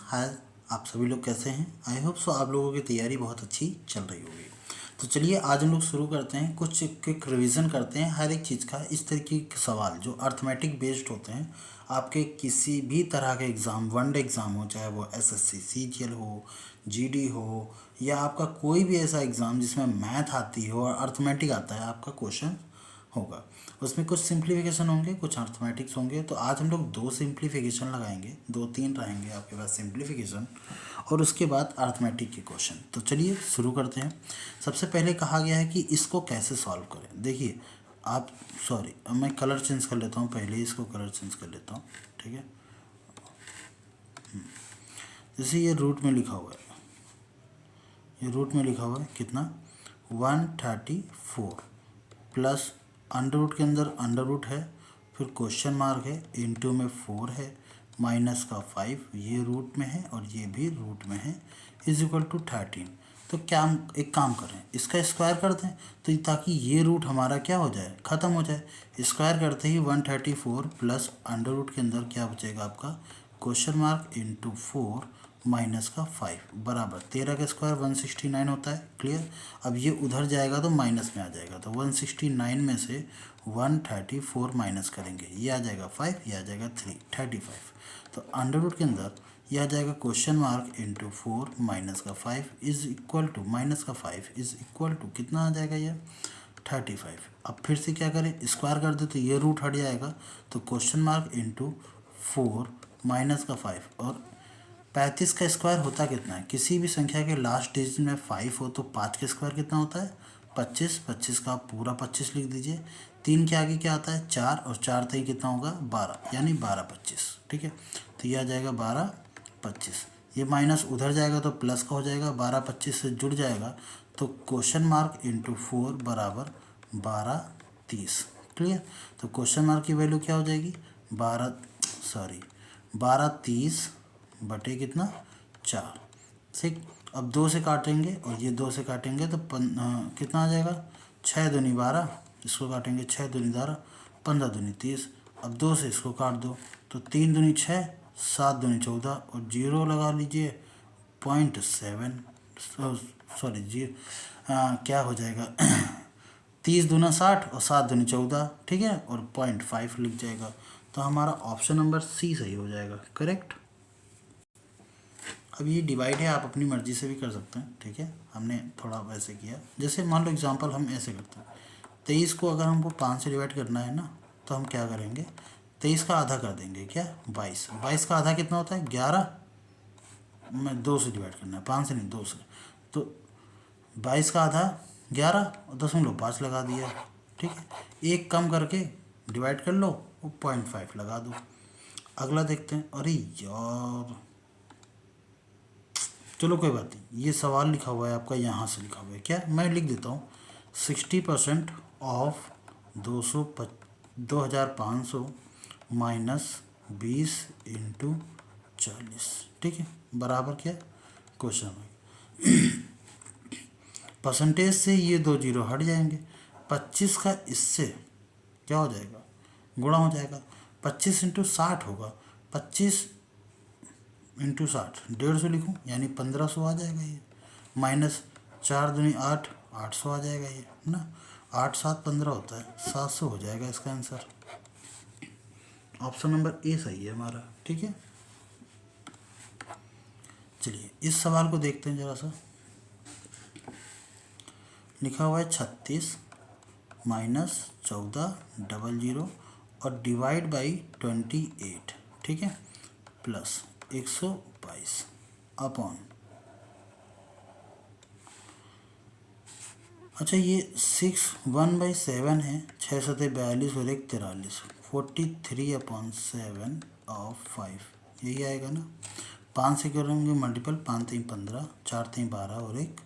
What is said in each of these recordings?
हाय, आप सभी लोग कैसे हैं? आई होप सो आप लोगों की तैयारी बहुत अच्छी चल रही होगी। तो चलिए आज हम लोग शुरू करते हैं, कुछ क्विक रिवीजन करते हैं हर एक चीज़ का। इस तरीके के सवाल जो अर्थमेटिक बेस्ड होते हैं, आपके किसी भी तरह के एग्ज़ाम, वनडे एग्ज़ाम हो, चाहे वो एसएससी सीजीएल हो, जीडी हो, या आपका कोई भी ऐसा एग्ज़ाम जिसमें मैथ आती हो और अर्थमेटिक आता है, आपका क्वेश्चन होगा। उसमें कुछ सिंप्लीफिकेशन होंगे, कुछ अर्थमेटिक्स होंगे। तो आज हम लोग 2 सिंप्लीफिकेशन लगाएंगे, 2-3 रहेंगे आपके पास सिंप्लीफिकेशन, और उसके बाद अर्थमेटिक के क्वेश्चन। तो चलिए शुरू करते हैं। सबसे पहले कहा गया है कि इसको कैसे सॉल्व करें। देखिए आप, सॉरी मैं कलर चेंज कर लेता हूँ, पहले इसको कलर चेंज कर लेता हूँ, ठीक है। जैसे ये रूट में लिखा हुआ है, ये रूट में लिखा हुआ है कितना, 134 प्लस अंडर रूट के अंदर अंडर रूट है, फिर क्वेश्चन मार्क है, इनटू में 4 है, माइनस का 5, ये रूट में है और ये भी रूट में है, इज इक्वल टू 13। तो क्या हम एक काम करें, इसका स्क्वायर कर दें, तो ताकि ये रूट हमारा क्या हो जाए, ख़त्म हो जाए। स्क्वायर करते ही 134 प्लस अंडर रूट के अंदर क्या बचेगा आपका, क्वेश्चन मार्क इंटू 4 माइनस का 5 बराबर 13 का स्क्वायर 169 होता है। क्लियर। अब ये उधर जाएगा तो माइनस में आ जाएगा, तो 169 में से 134 माइनस करेंगे, ये आ जाएगा 5, ये आ जाएगा 35। तो अंडर रूट के अंदर यह आ जाएगा क्वेश्चन मार्क इंटू 4 माइनस का 5 इज इक्वल टू, माइनस का 5 इज इक्वल टू कितना आ जाएगा ये, 35। अब फिर से क्या करें, स्क्वायर कर दे तो ये रूट हट जाएगा, तो क्वेश्चन मार्क इंटू 4 माइनस का 5, और 35 का स्क्वायर होता कितना है, किसी भी संख्या के लास्ट डिजिट में 5 हो तो 5 का स्क्वायर कितना होता है, 25। 25 का आप पूरा 25 लिख दीजिए। 3 के आगे क्या आता है, 4, और 4 तक कितना होगा, 12, यानी 12-25। ठीक है, तो ये आ जाएगा 12-25। ये माइनस उधर जाएगा तो प्लस का हो जाएगा, 12-25 से जुड़ जाएगा, तो क्वेश्चन मार्क इंटू 4 बराबर 12-30। क्लियर। तो क्वेश्चन मार्क की वैल्यू क्या हो जाएगी, 12-30 बटे कितना, 4। ठीक। अब 2 से काटेंगे और ये 2 से काटेंगे तो कितना आ जाएगा, 6 दूनी 12, इसको काटेंगे 6 दूनी 12, 15 दूनी 30। अब 2 से इसको काट दो तो 3 दूनी 6, 7 दूनी 14, और 0 लगा लीजिए 0.7, सॉरी जी, क्या हो जाएगा 30 दूना 60 और 7 दूनी 14, ठीक है, और 0.5 लिख जाएगा। तो हमारा ऑप्शन नंबर सी सही हो जाएगा, करेक्ट। अब ये डिवाइड है, आप अपनी मर्ज़ी से भी कर सकते हैं, ठीक है। हमने थोड़ा वैसे किया, जैसे मान लो एग्जांपल हम ऐसे करते हैं, 23 को अगर हमको 5 से डिवाइड करना है ना, तो हम क्या करेंगे, 23 का आधा कर देंगे, क्या 22। 22 का आधा कितना होता है, 11 में 2 से डिवाइड करना है, 5 से नहीं 2 से, तो 22 का आधा 11 और 0.5 लगा दिया, ठीक है। एक कम करके डिवाइड कर लो, वो 0.5 लगा दो। अगला देखते हैं। अरे यार, चलो कोई बात नहीं, ये सवाल लिखा हुआ है आपका, यहाँ से लिखा हुआ है क्या, मैं लिख देता हूँ। 60% ऑफ 2500 माइनस 20 इंटू 40, ठीक है, बराबर क्या, क्वेश्चन में परसेंटेज से ये 2 जीरो हट जाएंगे। 25 का इससे क्या हो जाएगा, गुणा हो जाएगा, 25 इंटू 60 होगा, 25 इंटू 60 150 लिखूँ, यानी 1500 आ जाएगा ये, माइनस 4 दूनी 8, 800 आ जाएगा ये ना, 8 7 15 होता है, 700 हो जाएगा इसका आंसर। ऑप्शन नंबर ए सही है हमारा, ठीक है। चलिए इस सवाल को देखते हैं जरा सा। लिखा हुआ है 36 माइनस 1400 और डिवाइड बाई 28, ठीक है, प्लस 122 अपॉन, अच्छा ये 1/7 है, 6 सतह 42 और 1 43, 43/7 ऑफ 5, यही आएगा ना। 5 से करेंगे मल्टीपल, 5 3 15, 4 3 12 और 1,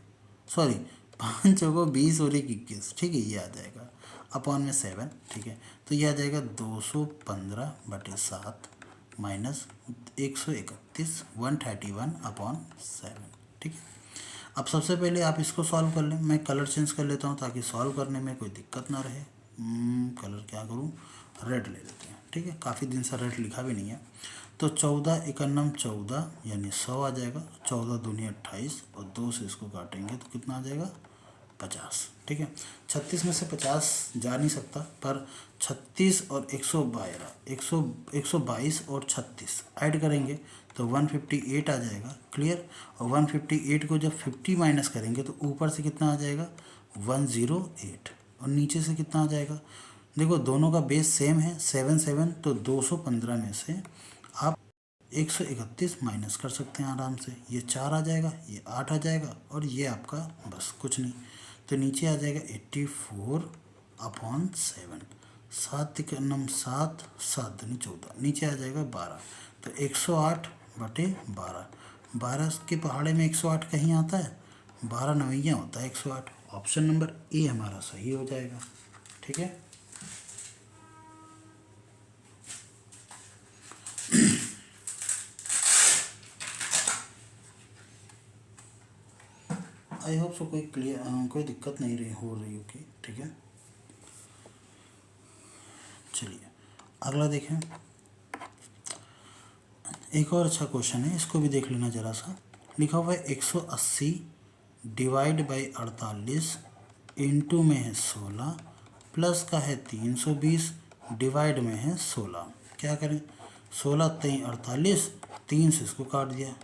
सॉरी 5 चौको 20 और 1 21, ठीक है, ये आ जाएगा अपॉन में 7, ठीक है। तो ये आ जाएगा 215/7 माइनस 131, 131/7, ठीक है। अब सबसे पहले आप इसको सॉल्व कर लें, मैं कलर चेंज कर लेता हूँ ताकि सॉल्व करने में कोई दिक्कत ना रहे। कलर क्या करूँ, रेड ले लेते हैं, ठीक है, काफ़ी दिन से रेड लिखा भी नहीं है। तो 14 एकन्नम 14 यानी 100 आ जाएगा। 14 दूनी 28 और 2 से इसको काटेंगे तो कितना आ जाएगा 50। ठीक है, 36 में से 50 जा नहीं सकता, पर 36 और 122 और 36 ऐड करेंगे तो 158 आ जाएगा। क्लियर। और 158 को जब 50 माइनस करेंगे तो ऊपर से कितना आ जाएगा 108 और नीचे से कितना आ जाएगा। देखो दोनों का बेस सेम है 7 7, तो 215 में से आप 131 माइनस कर सकते हैं आराम से। ये 4 आ जाएगा, ये 8 आ जाएगा और ये आपका बस कुछ नहीं, तो नीचे आ जाएगा 84/7। 7 एकन्नम 7, 7 दूनी 14, नीचे आ जाएगा 12। तो 108/12। 12 के पहाड़े में 108 कहीं आता है, 12 नवैया होता है 108। ऑप्शन नंबर ए हमारा सही हो जाएगा। ठीक है, आई होप सो कोई कोई दिक्कत नहीं हो रही होगी। ठीक है, चलिए अगला देखें। एक और अच्छा क्वेश्चन है, इसको भी देख लेना जरा सा। लिखा हुआ है 180 डिवाइड बाई 48 इंटू में है 16 प्लस का है 320 डिवाइड में है 16। क्या करें, 16 3 48, 3 से इसको काट दिया,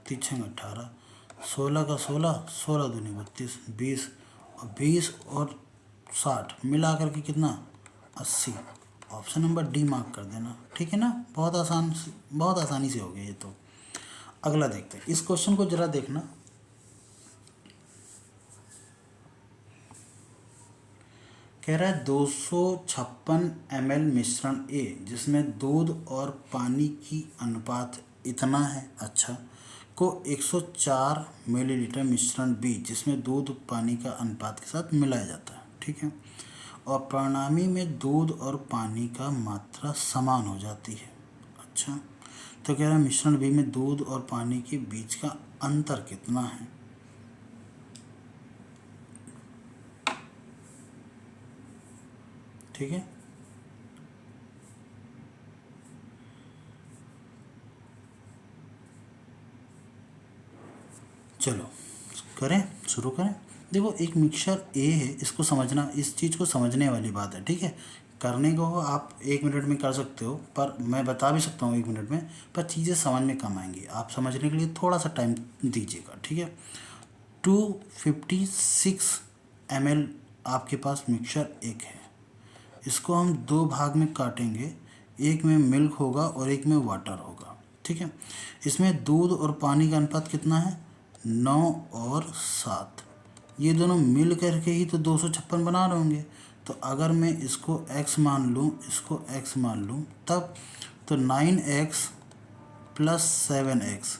3 6 18, 16 का 16, 16 दूनी 32, 20 और 20 और 60 मिला करके कितना 80। ऑप्शन नंबर डी मार्क कर देना। ठीक है ना, बहुत आसानी से हो गया ये तो। अगला देखते हैं, इस क्वेश्चन को जरा देखना। कह रहा है 256 ml मिश्रण ए जिसमें दूध और पानी की अनुपात इतना है, अच्छा, को 104 मिलीलीटर मिश्रण बी जिसमें दूध पानी का अनुपात के साथ मिलाया जाता है। ठीक है, और परिणामी में दूध और पानी का मात्रा समान हो जाती है। अच्छा, तो कह रहा है मिश्रण बी में दूध और पानी के बीच का अंतर कितना है। ठीक है, चलो करें, शुरू करें। देखो एक मिक्सचर ए है, इसको समझना, इस चीज़ को समझने वाली बात है। ठीक है, करने को हो आप 1 मिनट में कर सकते हो, पर मैं बता भी सकता हूँ 1 मिनट में, पर चीज़ें समझ में कम आएंगी। आप समझने के लिए थोड़ा सा टाइम दीजिएगा। ठीक है, 256 ml आपके पास मिक्सचर एक है, इसको हम 2 भाग में काटेंगे, एक में मिल्क होगा और एक में वाटर होगा। ठीक है, इसमें दूध और पानी का अनुपात कितना है 9 और 7, ये दोनों मिल करके ही तो 256 बना रहे होंगे। तो अगर मैं इसको x मान लूँ, इसको x मान लूँ, तब तो 9x प्लस 7x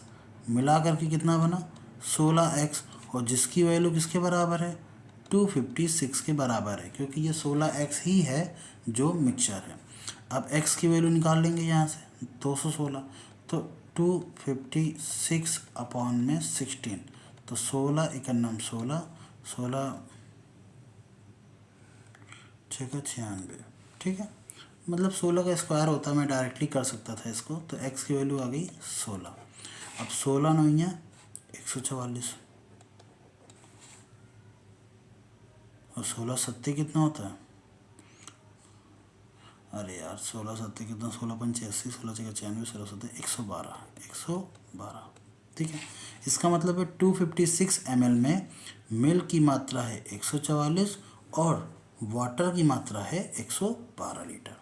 मिला करके कितना बना 16x, और जिसकी वैल्यू किसके बराबर है 256 के बराबर है, क्योंकि ये 16x ही है जो मिक्सचर है। अब x की वैल्यू निकाल लेंगे यहाँ से 216, तो 256 अपॉन में 16, तो 16 एकन्नम 16, 16 6 का 96। ठीक है, मतलब 16 का स्क्वायर होता, मैं डायरेक्टली कर सकता था इसको। तो x की वैल्यू आ गई 16। अब 16 नौइया 144 और 16 सत्ते कितना होता है, अरे यार 16 सत्ते कितना, 16 पंचे 80, 16 छः 96, 16 सत्ते 112, 112। ठीक है, इसका मतलब है 256 ml में मिल्क की मात्रा है 144 और वाटर की मात्रा है 112 लीटर।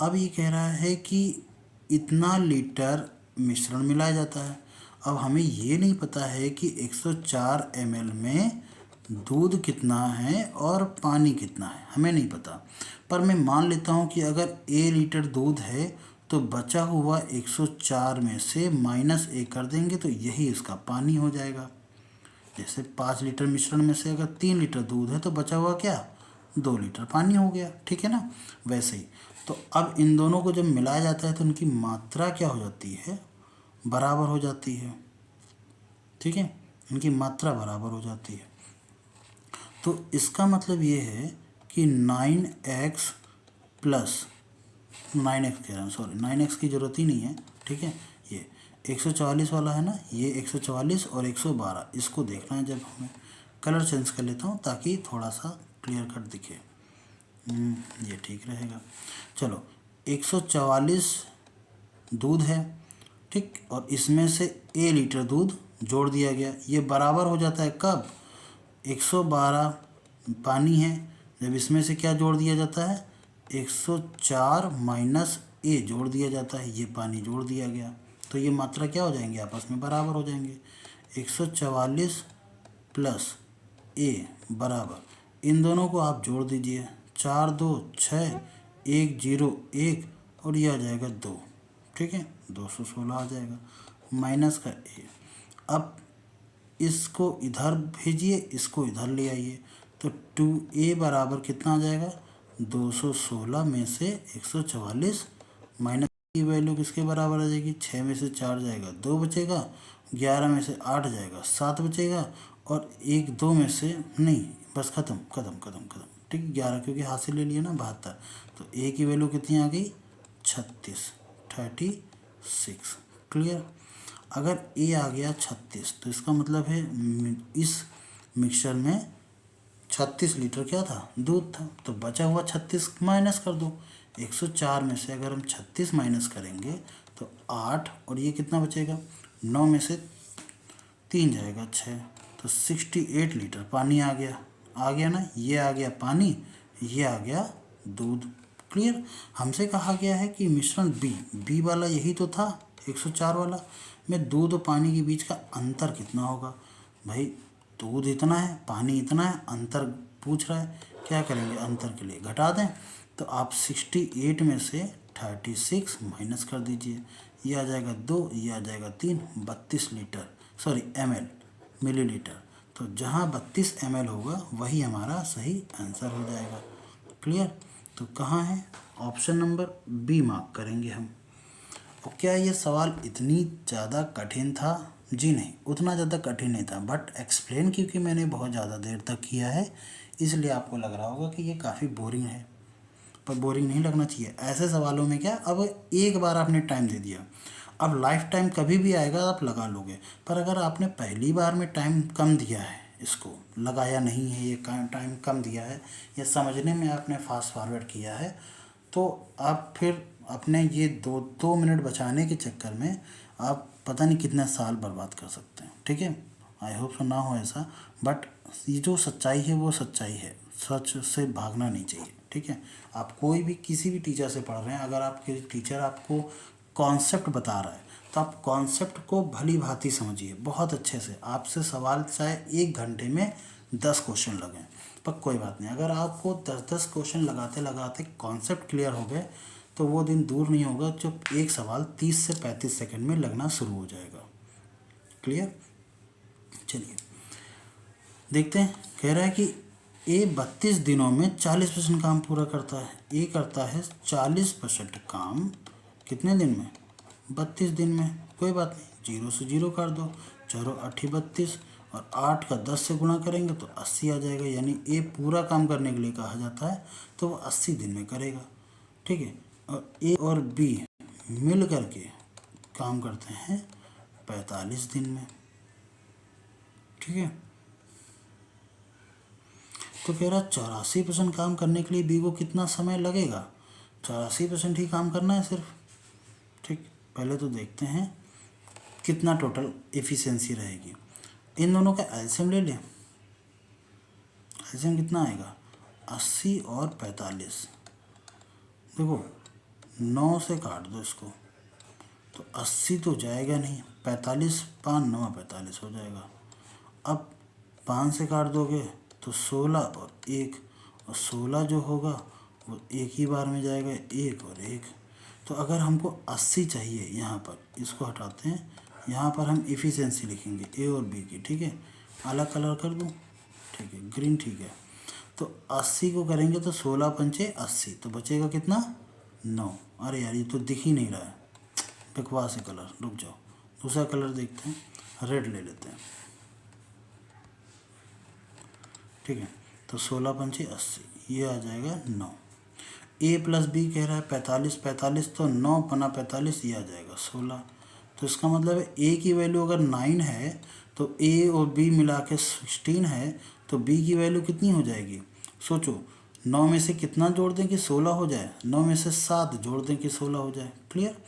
अब ये कह रहा है कि इतना लीटर मिश्रण मिलाया जाता है। अब हमें ये नहीं पता है कि 104 ml में दूध कितना है और पानी कितना है, हमें नहीं पता। पर मैं मान लेता हूँ कि अगर A लीटर दूध है तो बचा हुआ 104 में से -1 कर देंगे तो यही इसका पानी हो जाएगा। जैसे 5 लीटर मिश्रण में से अगर 3 लीटर दूध है तो बचा हुआ क्या 2 लीटर पानी हो गया। ठीक है ना, वैसे ही तो अब इन दोनों को जब मिलाया जाता है तो उनकी मात्रा क्या हो जाती है, बराबर हो जाती है। ठीक है, इनकी मात्रा बराबर हो जाती है। तो इसका मतलब ये है कि 9x प्लस 9x कह रहा हूँ, सॉरी 9x की ज़रूरत ही नहीं है। ठीक है। ये 144 वाला है ना, ये 144 और 112 इसको देखना है। जब हमें कलर चेंज कर लेता हूँ ताकि थोड़ा सा क्लियर कट दिखे। ये ठीक रहेगा। चलो 144 दूध है, ठीक, और इसमें से ए लीटर दूध जोड़ दिया गया। ये बराबर हो जाता है कब? 112 पानी है, जब इसमें से क्या जोड़ दिया जाता है? 104 माइनस ए जोड़ दिया जाता है, ये पानी जोड़ दिया गया। तो ये मात्रा क्या हो जाएंगे? आपस में बराबर हो जाएंगे। 144 प्लस ए बराबर, इन दोनों को आप जोड़ दीजिए, 4 2 6, 1 0 1 और ये आ जाएगा 2, ठीक है, 216 आ जाएगा माइनस का ए। अब इसको इधर भेजिए, इसको इधर ले आइए, तो 2a बराबर कितना आ जाएगा? 216 में से 144 माइनस की वैल्यू किसके बराबर आ जाएगी? 6 में से 4 जाएगा, 2 बचेगा, 11 में से 8 जाएगा, 7 बचेगा, और 1 2 में से नहीं, बस खत्म खत्म खत्म खत्म, ठीक, 11 क्योंकि हाथ से ले लिया ना, 72। तो a की वैल्यू कितनी आ गई? 36। क्लियर। अगर ए आ गया 36 तो इसका मतलब है इस मिक्सचर में 36 लीटर क्या था? दूध था। तो बचा हुआ 36 माइनस कर दो। 104 में से अगर हम 36 माइनस करेंगे तो 8, और ये कितना बचेगा? 9 में से 3 जाएगा 6, तो 68 लीटर पानी आ गया ना, ये आ गया पानी, ये आ गया दूध। क्लियर। हमसे कहा गया है कि मिश्रण बी वाला यही तो था 104 वाला में दूध और पानी के बीच का अंतर कितना होगा? भाई दूध इतना है, पानी इतना है, अंतर पूछ रहा है, क्या करेंगे? अंतर के लिए घटा दें, तो आप 68 में से 36 माइनस कर दीजिए, ये आ जाएगा 2, ये आ जाएगा 3, 32 लीटर, सॉरी ml, मिलीलीटर। तो जहाँ 32 ml होगा वही हमारा सही आंसर हो जाएगा। क्लियर। तो कहाँ है? ऑप्शन नंबर बी मार्क करेंगे हम। और क्या ये सवाल इतनी ज़्यादा कठिन था? जी नहीं, उतना ज़्यादा कठिन नहीं था, बट एक्सप्लेन क्योंकि मैंने बहुत ज़्यादा देर तक किया है इसलिए आपको लग रहा होगा कि ये काफ़ी बोरिंग है, पर बोरिंग नहीं लगना चाहिए। ऐसे सवालों में क्या, अब एक बार आपने टाइम दे दिया, अब लाइफ टाइम कभी भी आएगा आप लगा लोगे, पर अगर आपने पहली बार में टाइम कम दिया है, इसको लगाया नहीं है, ये टाइम कम दिया है, या समझने में आपने फास्ट फॉरवर्ड किया है, तो आप फिर अपने ये 2 मिनट बचाने के चक्कर में आप पता नहीं कितने साल बर्बाद कर सकते हैं। ठीक है, आई होप सो ना हो ऐसा, बट ये जो सच्चाई है वो सच्चाई है, सच से भागना नहीं चाहिए। ठीक है, आप कोई भी किसी भी टीचर से पढ़ रहे हैं, अगर आपके टीचर आपको कॉन्सेप्ट बता रहा है तो आप कॉन्सेप्ट को भली भांति समझिए बहुत अच्छे से। आपसे सवाल चाहे 1 घंटे में 10 क्वेश्चन लगें, पर कोई बात नहीं, अगर आपको 10-10 क्वेश्चन लगाते लगाते कॉन्सेप्ट क्लियर हो गए तो वो दिन दूर नहीं होगा जब एक सवाल 30 से 35 सेकंड में लगना शुरू हो जाएगा। क्लियर। चलिए देखते हैं, कह रहा है कि ए 32 दिनों में 40% काम पूरा करता है। ए करता है 40% काम कितने दिन में? 32 दिन में। कोई बात नहीं, 0 से 0 कर दो, 4 8 32, और 8 का 10 से गुणा करेंगे तो 80 आ जाएगा। यानी ए पूरा काम करने के लिए कहा जाता है तो वो 80 दिन में करेगा। ठीक है, और ए और बी मिल करके काम करते हैं 45 दिन में। ठीक है, तो कह रहा 84% काम करने के लिए बी को कितना समय लगेगा? 84% ही काम करना है सिर्फ। ठीक, पहले तो देखते हैं कितना टोटल एफिशिएंसी रहेगी। इन दोनों का एलसीएम ले लें। एलसीएम कितना आएगा? 80 और 45। देखो 9 से काट दो इसको तो 80 तो जाएगा नहीं, 45 5 9 45 हो जाएगा। अब 5 से काट दोगे तो 16 और 1, और 16 जो होगा वो एक ही बार में जाएगा, 1 और 1। तो अगर हमको 80 चाहिए, यहाँ पर इसको हटाते हैं, यहाँ पर हम एफिशिएंसी लिखेंगे ए और बी की। ठीक है, अलग कलर कर दूँ, ठीक है, ग्रीन, ठीक है। तो 80 को करेंगे तो 16 पंचे 80, तो बचेगा कितना? 9। अरे यार ये तो दिख ही नहीं रहा है, बकवास है कलर, रुक जाओ दूसरा कलर देखते हैं, रेड ले लेते हैं। ठीक है, तो 16 पंचे 80, ये आ जाएगा 9। ए प्लस बी कह रहा है 45, 45 तो 9 पना 45 ये आ जाएगा 16। तो इसका मतलब है ए की वैल्यू अगर 9 है तो ए और बी मिला के 16 है, तो बी की वैल्यू कितनी हो जाएगी? सोचो, 9 में से कितना जोड़ दें कि 16 हो जाए? 9 में से 7 जोड़ दें कि 16 हो जाए। क्लियर?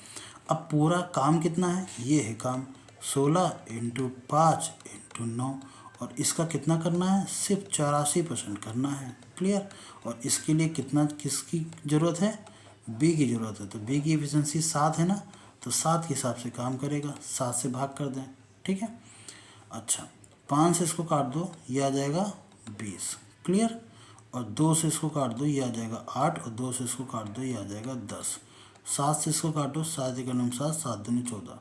अब पूरा काम कितना है? ये है काम 16 इंटू 5 इंटू 9, और इसका कितना करना है? सिर्फ 84% करना है। क्लियर? और इसके लिए कितना किसकी ज़रूरत है? बी की ज़रूरत है। तो बी की एफिशिएंसी 7 है ना, तो 7 के हिसाब से काम करेगा, 7 से भाग कर दें। ठीक है? अच्छा, 5 से इसको काट दो, ये आ जाएगा 20। क्लियर? और 2 से इसको काट दो, ये आ जाएगा 8, और 2 से इसको काट दो, ये आ जाएगा 10। 7 से इसको काटो, 7 एक नम 7, 7 दूनी 14,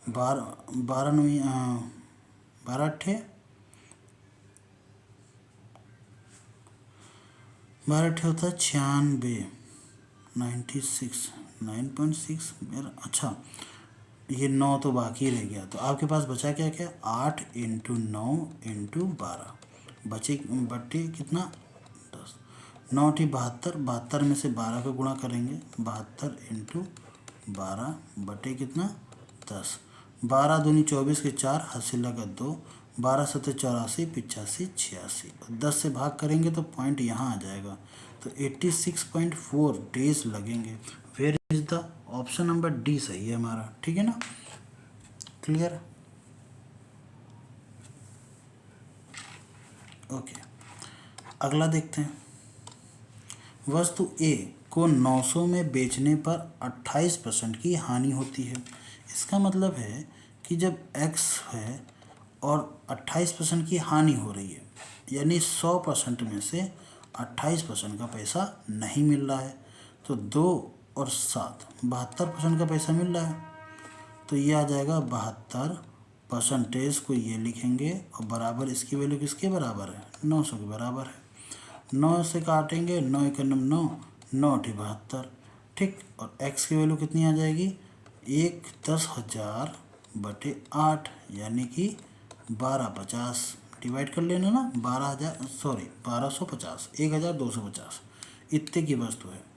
12 नवी 12 अट्ठे 12 अट्ठे होता है 96, 96, 9.6 मेरा। अच्छा, ये 9 तो बाकी रह गया, तो आपके पास बचा क्या क्या? 8 इंटू 9 इंटू 12, बटे कितना? 10। 9 टी 72, 72 में से 12 का गुणा करेंगे, 72 इंटू 12 बटे कितना? 10। 12 दूनी 24 के 4, हासिल लगा 2, 12 सत्ते 84, 85, 86, 10 से भाग करेंगे तो पॉइंट यहाँ आ जाएगा। तो 86.4 डेज लगेंगे। Where is the option number D सही है हमारा। ठीक है ना? क्लियर? ओके, अगला देखते हैं। वस्तु ए को 900 में बेचने पर 28% की हानि होती है। इसका मतलब है कि जब x है और 28% की हानि हो रही है, यानी 100% में से 28% का पैसा नहीं मिल रहा है, तो 2 और 7 72% का पैसा मिल रहा है। तो ये आ जाएगा 72 परसेंटेज को ये लिखेंगे, और बराबर इसकी वैल्यू किसके बराबर है? 900 के बराबर है। 9 से काटेंगे, 9 एक नम 9, 9 अठी 72। ठीक, और x की वैल्यू कितनी आ जाएगी? 1/10,000 बटे 8, यानी कि 1250। डिवाइड कर लेना ना, 1250, 1250 इतने की वस्तु है।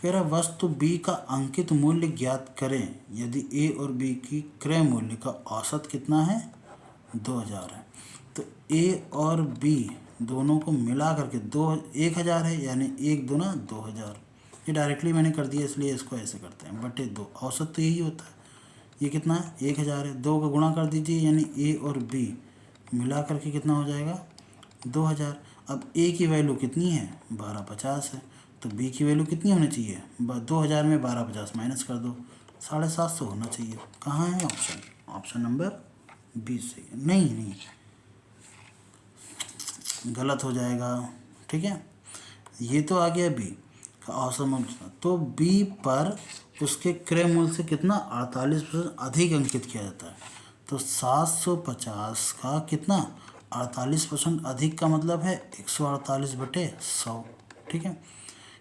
कह रहा वस्तु बी का अंकित मूल्य ज्ञात करें यदि ए और बी की क्रय मूल्य का औसत कितना है? 2000 है। तो ए और बी दोनों को मिला करके 1000 है, यानी 1 दूना 2000। ये डायरेक्टली मैंने कर दिया, इसलिए इसको ऐसे करते हैं, बटे 2। औसत तो यही होता है। ये कितना है? 1000 है। 2 का गुणा कर दीजिए, यानी ए और बी मिला करके कितना हो जाएगा? 2000। अब ए की वैल्यू कितनी है? 1250 है। तो बी की वैल्यू कितनी होनी चाहिए? 2000 में 1250 माइनस कर दो, 750 होना चाहिए। कहाँ है ऑप्शन? ऑप्शन नंबर बी सही है। नहीं नहीं, गलत हो जाएगा। ठीक है, ये तो आ गया बी का औसत मूल्य। तो बी पर उसके क्रय मूल्य से कितना? 48% अधिक अंकित किया जाता है। तो 750 का कितना? 48% अधिक का मतलब है 148 बटे 100। ठीक है,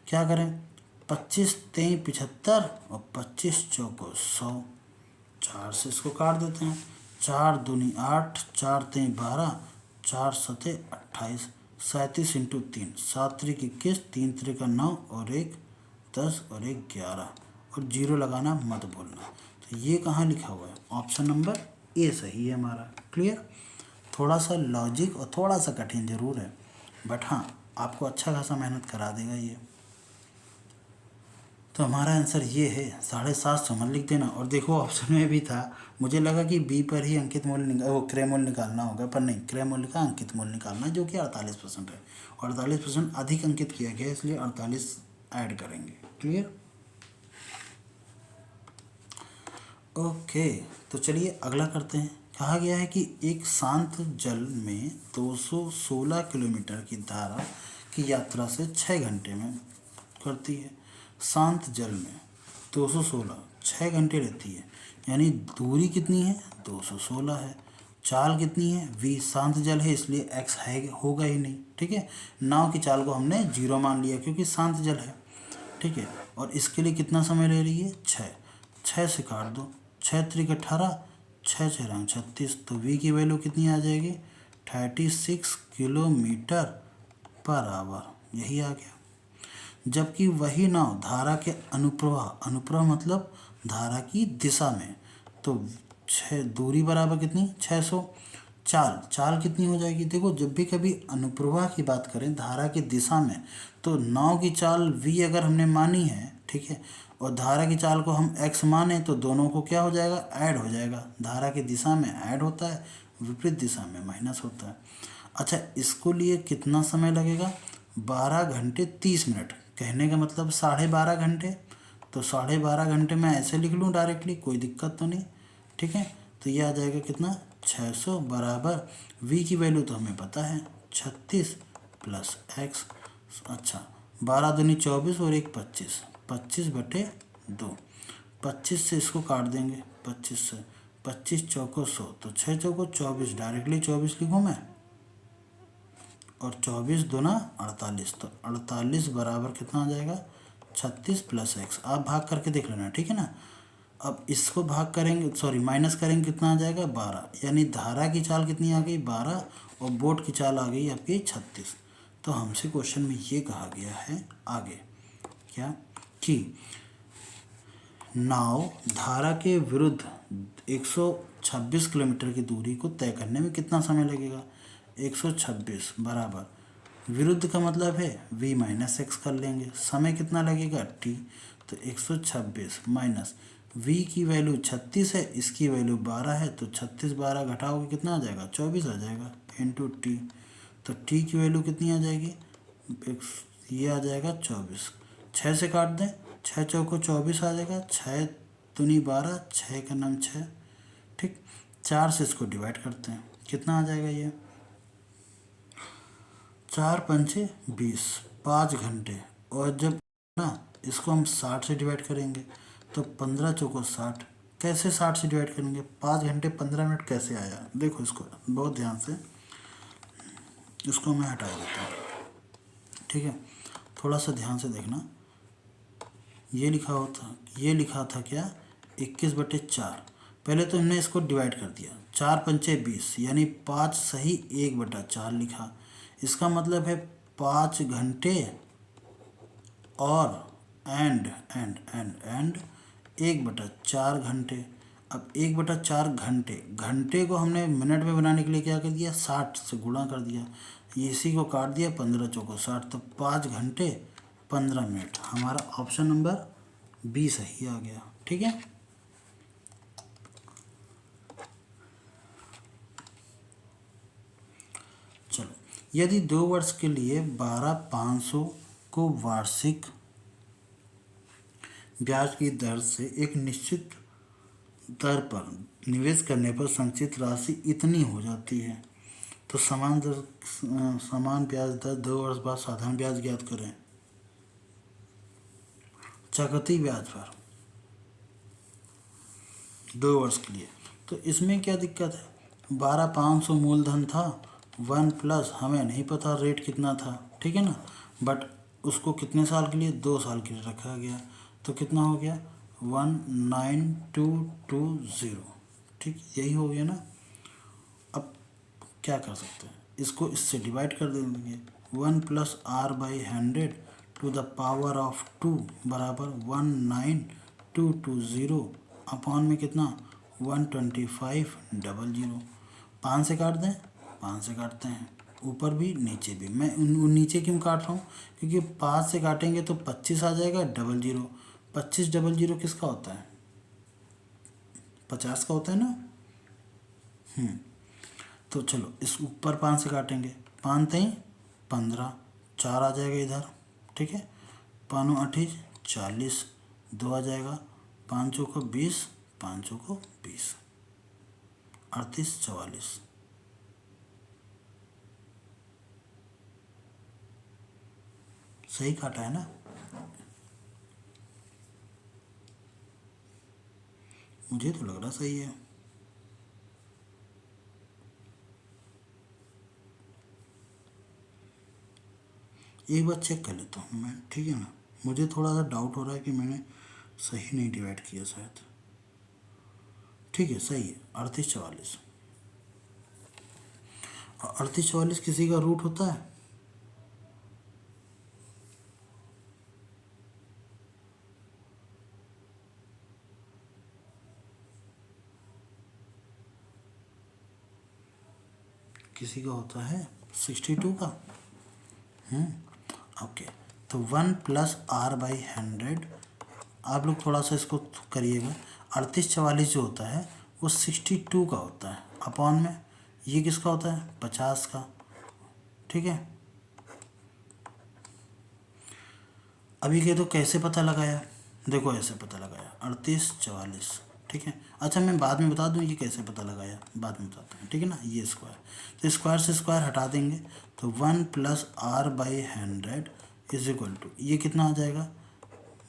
क्या करें? 25 3 75 और 25 चौको 100। 4 से इसको काट देते हैं, 4 दूनी 8, 4 3 12, 4 सते 28, 37 इंटू 3, 7 त्रिक 21, 3 त्रिक 9 और 1 10 और 1 11, और जीरो लगाना मत बोलना। तो ये कहाँ लिखा हुआ है? ऑप्शन नंबर ए सही है हमारा। क्लियर? थोड़ा सा लॉजिक और थोड़ा सा कठिन ज़रूर है, बट हाँ आपको अच्छा खासा मेहनत करा देगा ये। तो हमारा आंसर ये है 750 मत लिख देना। और देखो ऑप्शन में भी था, मुझे लगा कि बी पर ही अंकित मूल्य वो क्रय मूल्य निकालना होगा, पर नहीं, क्रय मूल्य का अंकित मूल्य निकालना है, जो कि 48% है। 48% अधिक अंकित किया गया, इसलिए 48 ऐड करेंगे। क्लियर? ओके, तो चलिए अगला करते हैं। कहा गया है कि एक शांत जल में 216 किलोमीटर की धारा की यात्रा से 6 घंटे में करती है। शांत जल में 216 6 घंटे रहती है, यानी दूरी कितनी है? 216 है। चाल कितनी है? v। शांत जल है इसलिए x है होगा ही नहीं। ठीक है, नाव की चाल को हमने 0 मान लिया क्योंकि शांत जल है। ठीक है, और इसके लिए कितना समय ले रही है? 6 से काट दो, 6 त्रिक 18, 6 6 रंग 36। तो v की वैल्यू कितनी आ जाएगी? 36 किलोमीटर पर आवर। यही आ गया। जबकि वही नाव धारा के अनुप्रवाह, अनुप्रवाह मतलब धारा की दिशा में, तो दूरी बराबर कितनी 600, चाल, चाल कितनी हो जाएगी। देखो जब भी कभी अनुप्रवाह की बात करें धारा की दिशा में, तो नाव की चाल v अगर हमने मानी है, ठीक है, और धारा की चाल को हम x माने, तो दोनों को क्या हो जाएगा, ऐड हो जाएगा। धारा की दिशा में ऐड होता है, विपरीत दिशा में माइनस होता है। अच्छा, इसको लिए कितना समय लगेगा, 12 घंटे 30 मिनट, कहने का मतलब 12.5 घंटे। तो 12.5 घंटे मैं ऐसे लिख लूँ डायरेक्टली, कोई दिक्कत तो नहीं, ठीक है। तो ये आ जाएगा कितना, 600 बराबर v की वैल्यू तो हमें पता है 36 प्लस x। अच्छा, 12 दूनी 24 और 1 25, 25/2, 25 से इसको काट देंगे, 25 से, 25 चौको 100, तो 6 चौको 24, डायरेक्टली 24 लिखूँ मैं, और 24 दूना 48, तो 48 बराबर कितना आ जाएगा, 36 प्लस x। आप भाग करके देख लेना, ठीक है ना। अब इसको भाग करेंगे, सॉरी माइनस करेंगे, कितना आ जाएगा 12, यानी धारा की चाल कितनी आ गई 12, और बोट की चाल आ गई आपकी 36। तो हमसे क्वेश्चन में ये कहा गया है आगे क्या, कि नाव धारा के विरुद्ध 126 किलोमीटर की दूरी को तय करने में कितना समय लगेगा। 126 बराबर, विरुद्ध का मतलब है v माइनस एक्स कर लेंगे, समय कितना लगेगा t, तो 126 माइनस v की वैल्यू 36 है, इसकी वैल्यू 12 है, तो 36 12 घटाओगे कितना आ जाएगा, 24 आ जाएगा, इंटू टी। तो t की वैल्यू कितनी आ जाएगी, ये आ जाएगा 24, 6 से काट दें, 6 चौको 24 आ जाएगा, 6 दूनी 12, 6 का नाम 6, ठीक। 4 से इसको डिवाइड करते हैं, कितना आ जाएगा ये, 4 पंचे 20, 5 घंटे। और जब ना इसको हम 60 से डिवाइड करेंगे, तो 15 चौको 60, कैसे 60 से डिवाइड करेंगे, 5 घंटे 15 मिनट कैसे आया, देखो इसको बहुत ध्यान से, इसको मैं हटा देता हूँ, ठीक है, थोड़ा सा ध्यान से देखना। ये लिखा था क्या, 21/4, पहले तो हमने इसको डिवाइड कर दिया, 4 पंचे 20, यानी 5 सही 1/4 लिखा। इसका मतलब है 5 घंटे और एंड 1/4 घंटे। अब 1/4 घंटे, घंटे को हमने मिनट में बनाने के लिए क्या कर दिया, 60 से गुणा कर दिया, इसी को काट दिया, 15 चौको 60, तो 5 घंटे 15 मिनट, हमारा ऑप्शन नंबर बी सही आ गया, ठीक है। चलो, यदि 2 वर्ष के लिए 12,500 को वार्षिक ब्याज की दर से एक निश्चित दर पर निवेश करने पर संचित राशि इतनी हो जाती है, तो समान ब्याज दर 2 वर्ष बाद साधारण ब्याज ज्ञात करें। चक्रवृद्धि ब्याज पर 2 वर्ष के लिए, तो इसमें क्या दिक्कत है, 12,500 मूलधन था, 1 प्लस हमें नहीं पता रेट कितना था, ठीक है ना, बट उसको कितने साल के लिए, 2 साल के लिए रखा गया, तो कितना हो गया 19220, ठीक, यही हो गया ना। अब क्या कर सकते हैं, इसको इससे डिवाइड कर देंगे, 1 plus r/100 to the power of 2 बराबर 19220 अपॉन में कितना 12500। 5 से काट दें, 5 से काटते हैं, ऊपर भी नीचे भी, मैं नीचे क्यों काट रहा हूँ, क्योंकि 5 से काटेंगे तो 25 आ जाएगा, 00, 25 00 किसका होता है, 50 का होता है ना। तो चलो इस ऊपर 5 से काटेंगे, 5 3 15, 4 आ जाएगा इधर, ठीक है, 5 8 40, 2 आ जाएगा, 5 को 20, 5 को 20, 38 44, सही काटा है ना, मुझे तो लग रहा सही है। एक बार चेक कर लेता हूँ मैं, ठीक है ना, मुझे थोड़ा सा डाउट हो रहा है कि मैंने सही नहीं डिवाइड किया शायद, ठीक है सही है, 38 44, 38 44 किसी का रूट होता है, किसी का होता है 62 का। ओके, तो 1 प्लस आर बाई 100, आप लोग थोड़ा सा इसको करिएगा। 3844 जो होता है वो 62 का होता है अपॉन में ये किसका होता है 50 का। ठीक है, अभी कह दो कैसे पता लगाया, देखो ऐसे पता लगाया 3844। ठीक है, अच्छा मैं बाद में बता दूं ये कैसे पता लगाया, बाद में बताता हूँ। ठीक है ना, ये स्क्वायर, तो स्क्वायर से स्क्वायर हटा देंगे तो 1 plus R by 100 is equal to ये कितना आ जाएगा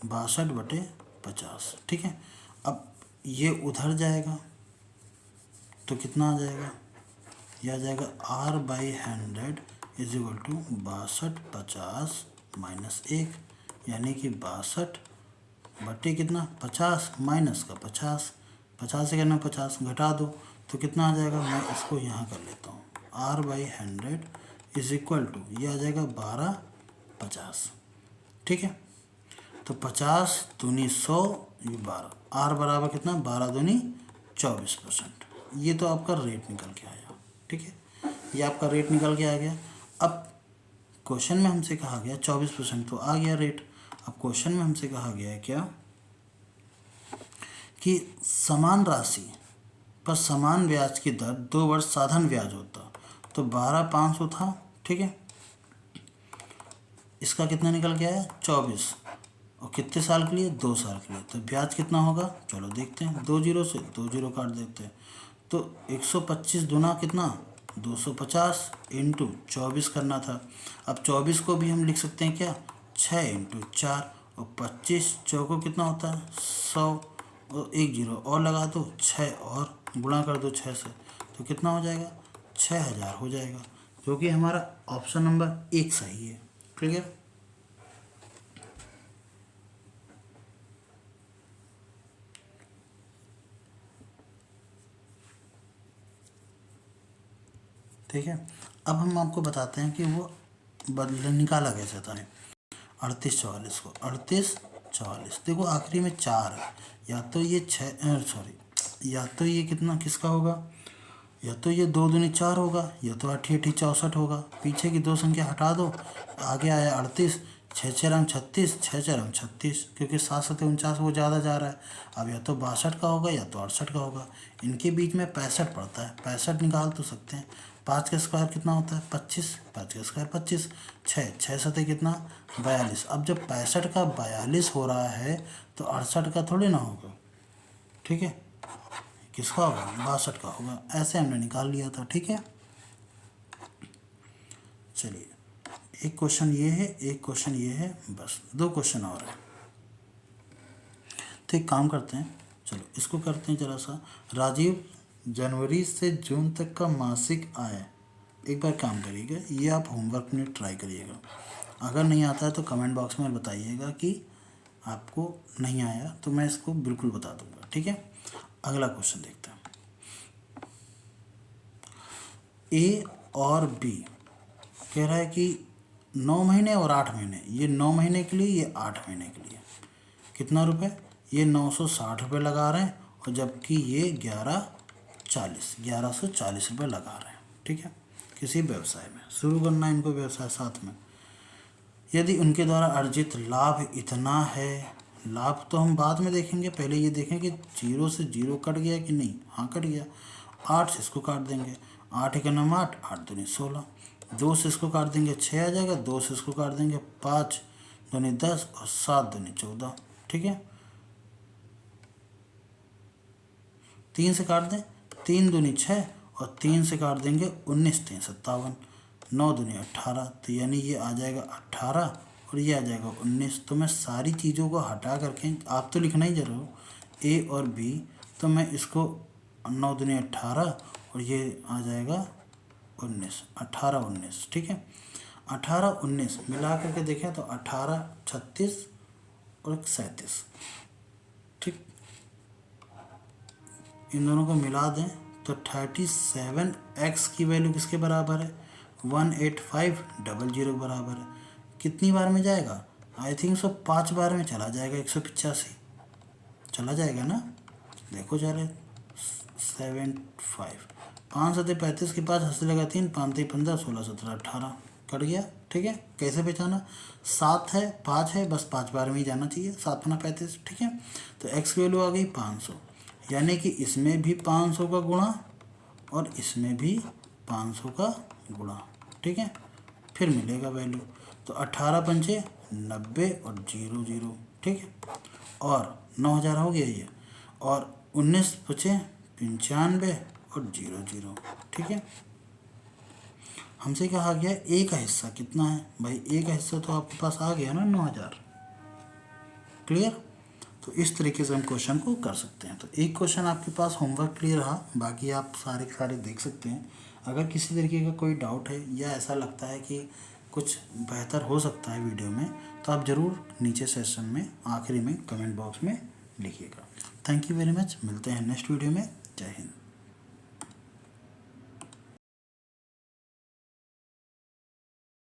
62/50। ठीक है, अब ये उधर जाएगा तो कितना आ जाएगा, यह आ जाएगा R by 100 is equal to 62/50 minus 1, यानी कि 62 कितना 50 माइनस का 50, 50 से करना 50 घटा दो तो कितना आ जाएगा, मैं इसको यहाँ कर लेता हूँ। R by 100 is equal to ये आ जाएगा 12/50। ठीक है, तो 50 दूनी 100 ये 12, आर बराबर कितना 12 दूनी 24%। ये तो आपका रेट निकल के आया। ठीक है, ये आपका रेट निकल के आ गया। अब क्वेश्चन में हमसे कहा गया 24% तो आ गया रेट। अब क्वेश्चन में हमसे कहा गया है क्या कि समान राशि पर समान ब्याज की दर 2 वर्ष साधन ब्याज होता, तो 12,500 था। ठीक है, इसका कितना निकल के आया 24, और कितने साल के लिए 2 साल के लिए, तो ब्याज कितना होगा चलो देखते हैं। 2 जीरो से 2 जीरो काट देते हैं तो 125 दुना कितना 250 इंटू 24 करना था। अब 24 को भी हम लिख सकते हैं क्या 6 इंटू 4, और 25 चौको कितना होता है 100, और 1 जीरो और लगा दो 6 और गुणा कर दो 6 से, तो कितना हो जाएगा 6000 हो जाएगा, जो कि हमारा ऑप्शन नंबर 1 सही है। क्लियर। ठीक है, अब हम आपको बताते हैं कि वो बदल निकाला कैसे था 3844 को। 3844 देखो आखिरी में 4 है, या तो ये या तो ये कितना किसका होगा, या तो ये 2 दूनी 4 होगा, या तो 8 8 64 होगा। पीछे की 2 संख्या हटा दो, आगे आया 38, 6 6 रंग 36, 6 4 रंग 36, क्योंकि 7 7 49 वो ज़्यादा जा रहा है। अब या तो 62 का होगा या तो 68 का होगा, इनके बीच में 65 पड़ता है, 65 निकाल तो सकते हैं। 5 का स्क्वायर कितना होता है 25, 5 का स्क्वायर 25, 6 7 कितना 42। अब जब 65 का 42 हो रहा है तो 68 का थोड़ी ना होगा। ठीक है, किसका होगा 62 का होगा, ऐसे हमने निकाल लिया था। ठीक है, चलिए एक क्वेश्चन ये है, एक क्वेश्चन ये है, बस 2 क्वेश्चन और है। तो एक काम करते हैं, चलो इसको करते हैं जरा सा। राजीव जनवरी से जून तक का मासिक आय, एक बार काम करिएगा, ये आप होमवर्क में ट्राई करिएगा। अगर नहीं आता है तो कमेंट बॉक्स में बताइएगा कि आपको नहीं आया, तो मैं इसको बिल्कुल बता दूंगा। ठीक है, अगला क्वेश्चन देखते हैं। ए और बी कह रहा है कि 9 महीने और 8 महीने, ये 9 महीने के लिए, ये 8 महीने के लिए कितना रुपए, ये 960 रुपये लगा रहे हैं, और जबकि ये 1140 रुपये लगा रहे हैं। ठीक है, किसी व्यवसाय में शुरू करना है इनको, व्यवसाय साथ में। यदि उनके द्वारा अर्जित लाभ इतना है, लाभ तो हम बाद में देखेंगे, पहले ये देखें कि 0 से 0 कट गया कि नहीं। हाँ कट गया, 8 से इसको काट देंगे, 8 एक 9 8, 8 दूनी 16, 2 से इसको काट देंगे 6 आ जाएगा, 2 से इसको काट देंगे 5 दूनी 10, और 7 दूनी 14। ठीक है, 3 से काट दें 3 दूनी 6, और 3 से काट देंगे 19 3 57, 9 दूनी 18, तो यानी ये आ जाएगा 18 और ये आ जाएगा 19। तो मैं सारी चीज़ों को हटा करके, आप तो लिखना ही जरूर ए और बी, तो मैं इसको 9 दूनी 18 और ये आ जाएगा 19, 18 19। ठीक है, 18 19 मिला करके देखें तो 18 36 और 37। ठीक, इन दोनों को मिला दें तो 37x की वैल्यू किसके बराबर है 18500 के बराबर है। कितनी बार में जाएगा, आई थिंक सो 5 बार में चला जाएगा, 185 चला जाएगा ना। देखो चले 75 5 सते 35 के पास हंस लगा 3, 5 ते 15, 16 17 18 कट गया। ठीक है, कैसे पहचाना? 7 है, 5 है, बस 5 बार में ही जाना चाहिए, 7 × 35। ठीक है, तो x की वैल्यू आ गई 500, यानी कि इसमें भी 500 का गुणा और इसमें भी 500 का गुणा। ठीक है, फिर मिलेगा वैल्यू। तो 18 पंचे 90 और 0 0। ठीक है, और 9000 हो गया ये, और 19 बचे 95 और 0 0। ठीक है, हमसे कहा गया ए का हिस्सा कितना है। भाई ए का हिस्सा तो आपके पास आ गया ना 9000। क्लियर? तो इस तरीके से हम क्वेश्चन को कर सकते हैं। तो एक क्वेश्चन आपके पास होमवर्क क्लियर रहा, बाकी आप सारे के सारे देख सकते हैं। अगर किसी तरीके का कोई डाउट है या ऐसा लगता है कि कुछ बेहतर हो सकता है वीडियो में, तो आप ज़रूर नीचे सेशन में आखिरी में कमेंट बॉक्स में लिखिएगा। Thank you very much. मिलते हैं नेक्स्ट वीडियो में। जय हिंद।